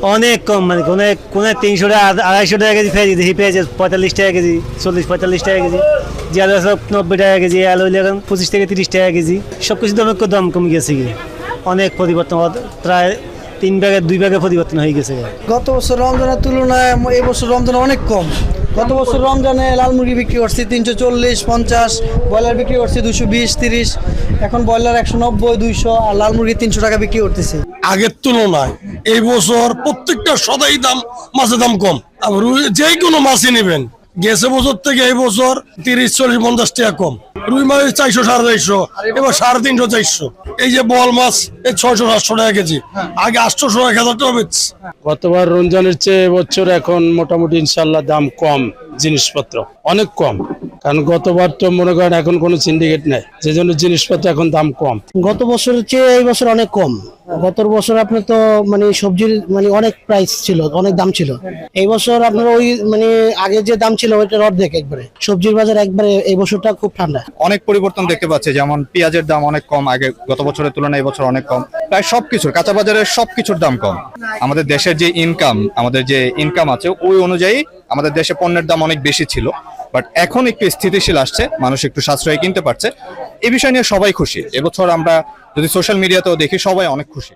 অনেক কম, মানে কোন 300 টাকা 250 টাকা কেজি পেঁয়াজ, দেখি পেঁয়াজ 45 টাকা কেজি, 40-45 টাকা কেজি, জিয়াদা সব 90 টাকা কেজি, আলু হইলে এখন 25 থেকে 30 টাকা কেজি। সব কিছু দাম কমে গেছে কি, অনেক পরিবর্তন, প্রায় 2 ভাগে পরিবর্তন হয়ে গেছে। গত বছর রমজানের তুলনায় এই বছর রমজান অনেক কম। গত বছর রমজানে লাল মুরগি বিক্রি করছি 340-50, ব্রয়লার বিক্রি করছি 220-30, এখন ব্রয়লার 190-200 আর লাল মুরগি 300 টাকা বিক্রি করতেছি। আগের তুলনায় এই বছর প্রত্যেকটা সদাই দাম, মাছের দাম কম। আবার যে কোনো মাছই নেবেন, গেছে বছর থেকে এই বছর 30-40-50 টাকা কম। রুই মাছ 400-450, এবার 350-400। এই যে বল মাছ এই 600-700 টাকা কেজি, আগে 800-1000 টাকা বেচছে। গতবার রমজানের চেয়ে এবছর এখন মোটামুটি ইনশাল্লাহ দাম কম, জিনিসপত্র অনেক কম। কারণ গতবার তো মনে করেন এখন কোনো সিন্ডিকেট নেই, যে জন্য জিনিসপত্র এখন দাম কম। গত বছরের চেয়ে এই বছর অনেক কম। গত বছর আপনার তো মানে সবজির মানে অনেক প্রাইস ছিল, অনেক দাম ছিল। এই বছর আপনার ওই মানে আগে যে দাম ছিল ওইটার অর্ধেক একবারে। সবজির বাজার একবারে এই বছরটা খুব ঠান্ডা। অনেক পরিবর্তন দেখতে পাচ্ছি, যেমন পেঁয়াজের দাম অনেক কম, আগে গত বছরের তুলনায় এই বছর অনেক কম। প্রায় সবকিছুর, কাঁচা বাজারের সবকিছুর দাম কম। আমাদের দেশের যে ইনকাম আছে ওই অনুযায়ী আমাদের দেশে পণ্যের দাম অনেক বেশি ছিল, বাট এখন একটু স্থিতিশীল আসছে, মানুষ একটু সাশ্রয়ী কিনতে পারছে। এই বিষয় নিয়ে সবাই খুশি। এবছর আমরা যদি সোশ্যাল মিডিয়াতেও দেখি, সবাই অনেক খুশি।